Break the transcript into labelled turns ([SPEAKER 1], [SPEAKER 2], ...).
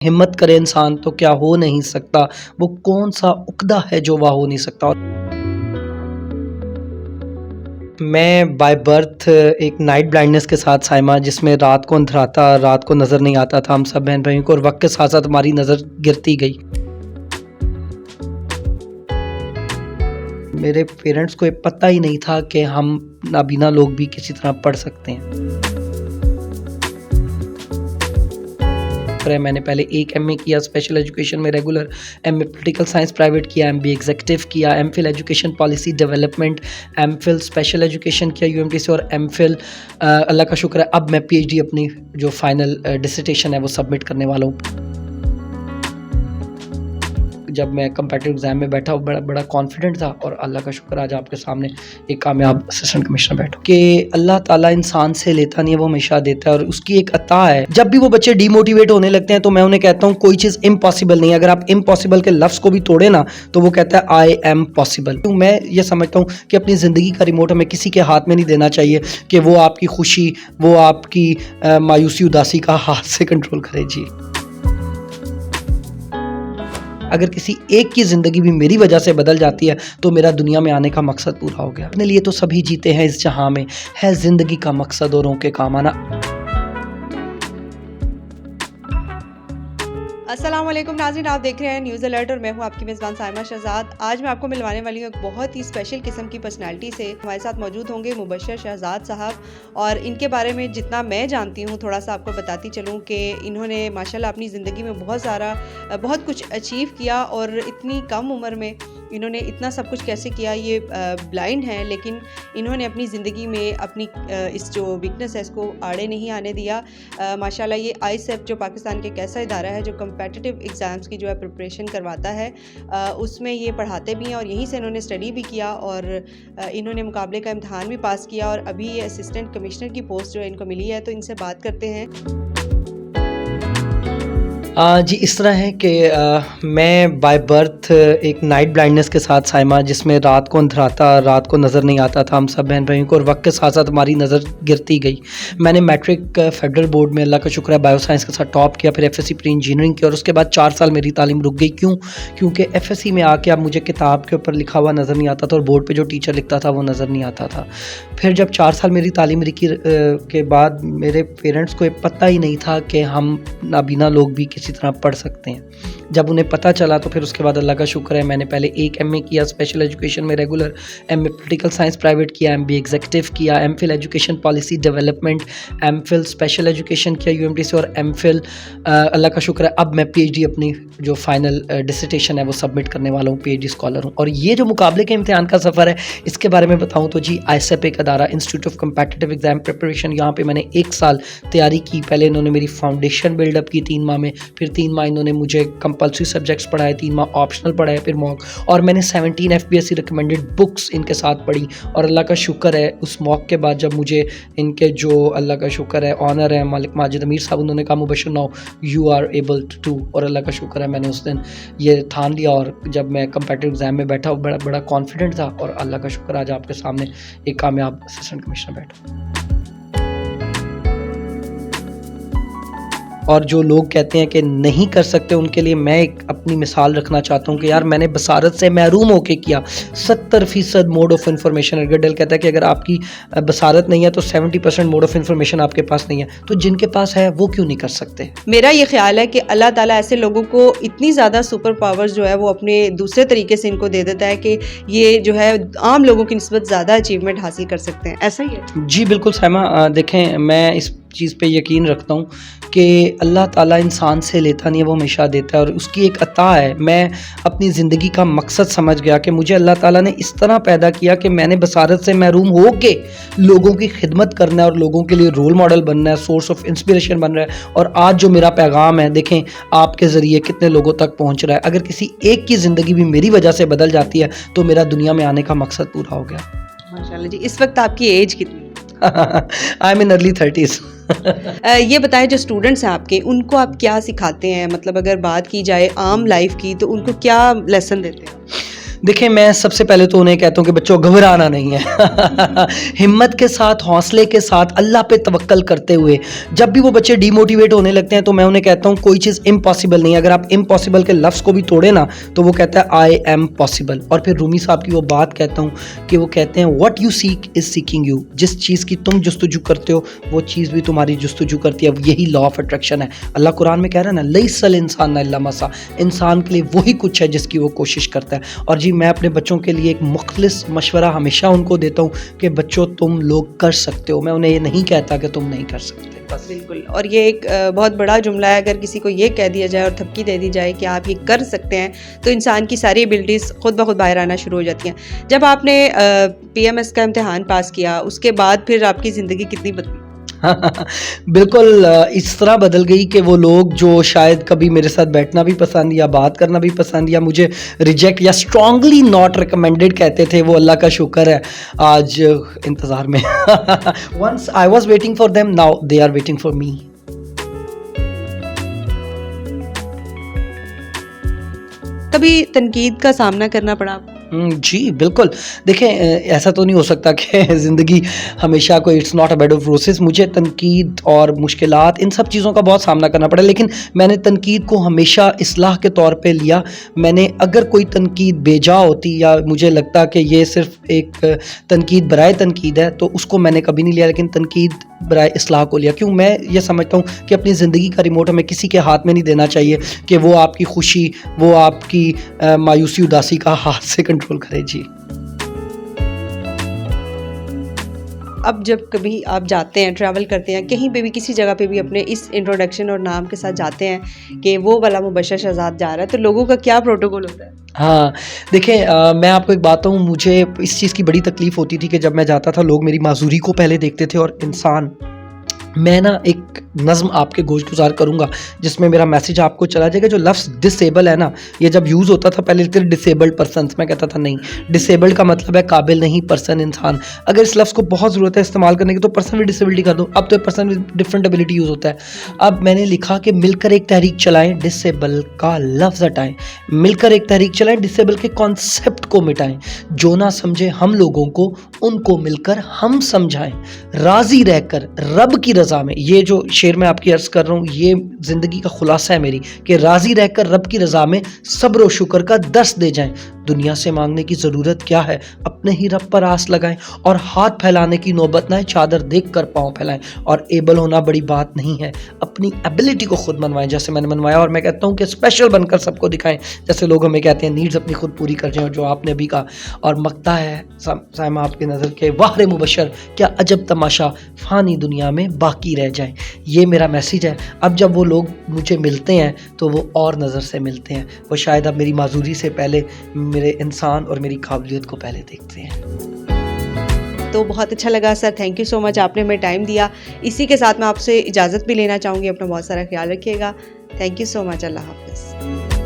[SPEAKER 1] हिम्मत करे इंसान तो क्या हो नहीं सकता, वो कौन सा उक्दा है जो वह हो नहीं सकता। और मैं बाय बर्थ एक नाइट ब्लाइंडनेस के साथ साइमा, जिसमें रात को अंधराता, रात को नज़र नहीं आता था हम सब बहन भाइयों को, और वक्त के साथ साथ हमारी नज़र गिरती गई। मेरे पेरेंट्स को ये पता ही नहीं था कि हम नाबीना लोग भी किसी तरह पढ़ सकते हैं। मैंने पहले एक एमए किया स्पेशल एजुकेशन में regular, MA political science private किया, एमबीए एग्जीक्यूटिव किया, MPhil education policy development, MPhil special education किया यूएमटी से, और एमफिल अल्लाह का शुक्र है अब मैं पीएचडी अपनी जो फाइनल डिसर्टेशन है वो सबमिट करने वाला हूँ। जब मैं कंपेटिटिव एग्जाम में बैठा बड़ा कॉन्फिडेंट था, और अल्लाह का शुक्र आज आपके सामने एक कामयाब असिस्टेंट कमिश्नर बैठा कि अल्लाह ताला इंसान से लेता नहीं है, वो हमेशा देता है, और उसकी एक अता है। जब भी वो बच्चे डीमोटिवेट होने लगते हैं तो मैं उन्हें कहता हूँ कोई चीज़ इम्पॉसिबल नहीं है। अगर आप इम्पॉसिबल के लफ्ज़ को भी तोड़े ना तो वो कहता है आई एम पॉसिबल। मैं ये समझता हूँ कि अपनी ज़िंदगी का रिमोट हमें किसी के हाथ में नहीं देना चाहिए कि वो आपकी खुशी, वो आपकी मायूसी उदासी का हाथ से कंट्रोल करे। जी, अगर किसी एक की ज़िंदगी भी मेरी वजह से बदल जाती है तो मेरा दुनिया में आने का मकसद पूरा हो गया। अपने लिए तो सभी जीते हैं इस जहां में, है ज़िंदगी का मकसद औरों के काम आना।
[SPEAKER 2] अस्सलाम वालेकुम नाज़रीन, आप देख रहे हैं न्यूज़ अलर्ट और मैं हूं आपकी मेज़बान साइमा शहजाद। आज मैं आपको मिलवाने वाली हूं एक बहुत ही स्पेशल किस्म की पर्सनैलिटी से। हमारे साथ मौजूद होंगे मुबशर शहजाद साहब, और इनके बारे में जितना मैं जानती हूं थोड़ा सा आपको बताती चलूं कि इन्होंने माशाल्लाह अपनी ज़िंदगी में बहुत कुछ अचीव किया, और इतनी कम उम्र में इन्होंने इतना सब कुछ कैसे किया। ये ब्लाइंड हैं लेकिन इन्होंने अपनी ज़िंदगी में अपनी इस जो वीकनेस है इसको आड़े नहीं आने दिया। माशाल्लाह ये आईसेफ जो पाकिस्तान के एक ऐसा इदारा है जो कम्पेटिटिव एग्ज़ाम्स की जो है प्रिपरेशन करवाता है, उसमें ये पढ़ाते भी हैं, और यहीं से इन्होंने स्टडी भी किया, और इन्होंने मुकाबले का इम्तहान भी पास किया, और अभी ये असिस्टेंट कमिश्नर की पोस्ट जो है इनको मिली है। तो इनसे बात करते हैं।
[SPEAKER 1] जी, इस तरह है कि मैं बाय बर्थ एक नाइट ब्लाइंडनेस के साथ साइमा, जिसमें रात को अंधराता, रात को नज़र नहीं आता था हम सब बहन भाइयों को, और वक्त के साथ साथ हमारी नज़र गिरती गई। मैंने मैट्रिक फेडरल बोर्ड में अल्लाह का शुक्र है बायो साइंस के साथ टॉप किया, फिर एफएससी प्री इंजीनियरिंग किया, और उसके बाद 4 साल मेरी तालीम रुक गई। क्योंकि एफएससी में आके अब मुझे किताब के ऊपर लिखा हुआ नज़र नहीं आता था, और बोर्ड पर जो टीचर लिखता था वो नज़र नहीं आता था। फिर जब 4 साल मेरी तालीम रुकी के बाद मेरे पेरेंट्स को ये पता ही नहीं था कि हम नाबीना लोग भी किसी तरह पढ़ सकते हैं। जब उन्हें पता चला तो फिर उसके बाद अल्लाह का शुक्र है मैंने पहले एक एमए किया स्पेशल एजुकेशन में regular, MA political science private किया, एमबीए एग्जीक्यूटिव किया, MPhil education policy development, MPhil special education किया यूएमटी से, और एमफिल अल्लाह का शुक्र है अब मैं पीएचडी अपनी जो फाइनल डिसर्टेशन है वो सबमिट करने वाला हूँ, पीएचडी स्कॉलर हूँ। और ये जो मुकाबले के इम्तिहान का सफ़र है इसके बारे में बताऊँ तो जी, आईसेफ एक अदारा, institute of competitive exam preparation, यहाँ पे मैंने 1 साल तैयारी की। पहले इन्होंने मेरी फाउंडेशन बिल्डअप की 3 माह में, फिर 3 माह इन्होंने मुझे कंपल्सरी सब्जेक्ट्स पढ़ाए, 3 माह ऑप्शनल पढ़ाए, फिर मॉक, और मैंने 17 एफपीएससी रिकमेंडेड बुक्स इनके साथ पढ़ी। और अल्लाह का शुक्र है उस मॉक के बाद जब मुझे इनके जो अल्लाह का शुक्र है ऑनर है मालिक माजिद अमीर साहब, उन्होंने कहा Mubashar now you are able to, और अल्लाह का शुक्र है मैंने उस दिन ये ठान लिया। और जब मैं कंपेटिटिव एग्जाम में बैठा बड़ा कॉन्फिडेंट था, और अल्लाह का शुक्र आज आपके सामने एक कामयाब असिस्टेंट कमिश्नर बैठा। और जो लोग कहते हैं कि नहीं कर सकते उनके लिए मैं एक अपनी मिसाल रखना चाहता हूँ कि यार मैंने बसारत से महरूम होके किया। 70% मोड ऑफ इन्फॉर्मेशन, अगर कहता है कि अगर आपकी बसारत नहीं है तो 70% मोड ऑफ इन्फॉर्मेशन आपके पास नहीं है, तो जिनके पास है वो क्यों नहीं कर सकते।
[SPEAKER 2] मेरा ये ख्याल है कि अल्लाह ताला ऐसे लोगों को इतनी ज़्यादा सुपर पावर्स जो है वो अपने दूसरे तरीके से इनको दे देता है कि ये जो है आम लोगों की निस्बत ज़्यादा अचीवमेंट हासिल कर सकते हैं। ऐसा ही है
[SPEAKER 1] जी बिल्कुल साइमा, देखें मैं इस चीज़ पे यकीन रखता हूँ कि अल्लाह ताला इंसान से लेता नहीं है, वो हमेशा देता है, और उसकी एक अता है। मैं अपनी ज़िंदगी का मकसद समझ गया कि मुझे अल्लाह ताला ने इस तरह पैदा किया कि मैंने बसारत से महरूम हो के लोगों की खिदमत करना है, और लोगों के लिए रोल मॉडल बनना है, सोर्स ऑफ इंस्पिरेशन बन रहा है। और आज जो मेरा पैगाम है देखें आपके ज़रिए कितने लोगों तक पहुँच रहा है। अगर किसी एक की ज़िंदगी भी मेरी वजह से बदल जाती है तो मेरा दुनिया में आने का मकसद पूरा हो गया।
[SPEAKER 2] माशाल्लाह जी। इस वक्त आपकी एज कितनी?
[SPEAKER 1] I am in early 30s।
[SPEAKER 2] ये बताएं जो स्टूडेंट्स हैं आपके, उनको आप क्या सिखाते हैं? मतलब अगर बात की जाए आम लाइफ की तो उनको क्या लेसन देते हैं?
[SPEAKER 1] देखिए, मैं सबसे पहले तो उन्हें कहता हूँ कि बच्चों घबराना नहीं है। हिम्मत के साथ, हौसले के साथ, अल्लाह पे तवक्कल करते हुए जब भी वो बच्चे डिमोटिवेट होने लगते हैं तो मैं उन्हें कहता हूँ कोई चीज़ इम्पॉसिबल नहीं है। अगर आप इम्पॉसिबल के लफ्ज़ को भी तोड़े ना तो वो कहता है आई एम पॉसिबल। और फिर रूमी साहब की वो बात कहता हूँ कि वो कहते हैं what you seek is seeking you. जिस चीज़ की तुम जुस्तजू करते हो वो चीज़ भी तुम्हारी जुस्तजू करती है। यही लॉ ऑफ अट्रैक्शन है। अल्लाह कुरान में कह रहा है ना, लैसल इंसान इल्ला मा सा। इंसान के लिए वही कुछ है जिसकी वो कोशिश करता है। और जी, मैं अपने बच्चों के लिए एक मुखलिस मशवरा हमेशा उनको देता हूँ कि बच्चों तुम लोग कर सकते हो। मैं उन्हें ये नहीं कहता कि तुम नहीं कर सकते, बस।
[SPEAKER 2] बिल्कुल, और ये एक बहुत बड़ा जुमला है। अगर किसी को ये कह दिया जाए और थपकी दे दी जाए कि आप ये कर सकते हैं तो इंसान की सारी एबिलिटीज़ खुद ब खुद बाहर आना शुरू हो जाती हैं। जब आपने PMS का इम्तिहान पास किया उसके बाद फिर आपकी ज़िंदगी कितनी बदली?
[SPEAKER 1] बिल्कुल इस तरह बदल गई कि वो लोग जो शायद कभी मेरे साथ बैठना भी पसंद या बात करना भी पसंद या मुझे रिजेक्ट या स्ट्रांगली नॉट रिकमेंडेड कहते थे, वो अल्लाह का शुक्र है आज इंतज़ार में। Once I was waiting for them, now they are waiting for me.
[SPEAKER 2] कभी तनकीद का सामना करना पड़ा आपको?
[SPEAKER 1] जी, बिल्कुल। देखें, ऐसा तो नहीं हो सकता कि ज़िंदगी हमेशा कोई it's not a bed of रोसेस। मुझे तनकीद और मुश्किलात इन सब चीज़ों का बहुत सामना करना पड़ा, लेकिन मैंने तनकीद को हमेशा इस्लाह के तौर पे लिया। मैंने अगर कोई तनकीद बेजा होती या मुझे लगता कि ये सिर्फ़ एक तनकीद बराए तनकीद है तो उसको मैंने कभी नहीं लिया, लेकिन तनकीद बराए इस्लाह को लिया। क्यों? मैं ये समझता हूँ कि अपनी ज़िंदगी का रिमोट हमें किसी के हाथ में नहीं देना चाहिए कि वो आपकी खुशी, वो आपकी मायूसी, उदासी का हाथ से कंट्रोल करे। जी।
[SPEAKER 2] अब जब कभी आप जाते हैं, ट्रैवल करते हैं, कहीं पे भी किसी जगह पे भी अपने इस इंट्रोडक्शन और नाम के साथ जाते हैं कि वो वाला मुबशर शहजाद जा रहा है, तो लोगों का क्या प्रोटोकॉल होता है?
[SPEAKER 1] हाँ, देखें, मैं आपको एक बात कहूँ, मुझे इस चीज़ की बड़ी तकलीफ़ होती थी कि जब मैं जाता था लोग मेरी माज़ूरी को पहले देखते थे। और इंसान, मैं ना एक नज़्म आपके गोशगुज़ार करूँगा जिसमें मेरा मैसेज आपको चला जाएगा। जो लफ्ज़ डिसेबल है ना, ये जब यूज़ होता था पहले लिखते थे डिसेबल्ड पर्सन्स, मैं कहता था नहीं, डिसेबल्ड का मतलब है काबिल नहीं, पर्सन, इंसान। अगर इस लफ्ज़ को बहुत ज़रूरत है इस्तेमाल करने की तो पर्सन विद डिसेबिलिटी कर दो। अब तो person with different ability use होता है। अब मैंने लिखा कि मिलकर एक तहरीक चलाएं, डिसेबल का लफ्ज़ हटाएं। मिलकर एक तहरीक चलाएं, डिसेबल के कॉन्सेप्ट को मिटाएं। जो ना समझे हम लोगों को, उनको मिलकर हम समझाएं। राज़ी रहकर रब की रज़ा में, ये जो शेर मैं आपकी अर्ज़ कर रहा हूँ ये ज़िंदगी का खुलासा है मेरी, कि राज़ी रहकर रब की रज़ा में सब्र और शुक्र का दर्स दे जाएं। दुनिया से मांगने की ज़रूरत क्या है, अपने ही रब पर आस लगाएं। और हाथ फैलाने की नौबत ना है, चादर देख कर पाँव फैलाएं। और एबल होना बड़ी बात नहीं है, अपनी एबिलिटी को खुद मनवाएं जैसे मैंने मनवाया। और मैं कहता हूँ कि स्पेशल बनकर सबको दिखाएं, जैसे लोग हमें कहते हैं नीड्स अपनी खुद पूरी कर जाएं, और जो आपने अभी कहा। और मकता है साइमा आपकी नज़र के वाह रे मुबशर, क्या अजब तमाशा फ़ानी दुनिया में बाकी रह जाए। ये मेरा मैसेज है। अब जब वो लोग मुझे मिलते हैं तो वो और नज़र से मिलते हैं। वो शायद अब मेरी माजूरी से पहले मेरे इंसान और मेरी काबिलियत को पहले देखते हैं।
[SPEAKER 2] तो बहुत अच्छा लगा sir, thank you so much, आपने हमें टाइम दिया। इसी के साथ मैं आपसे इजाज़त भी लेना चाहूँगी। अपना बहुत सारा ख्याल रखिएगा। Thank you so much. अल्लाह हाफ़िज़।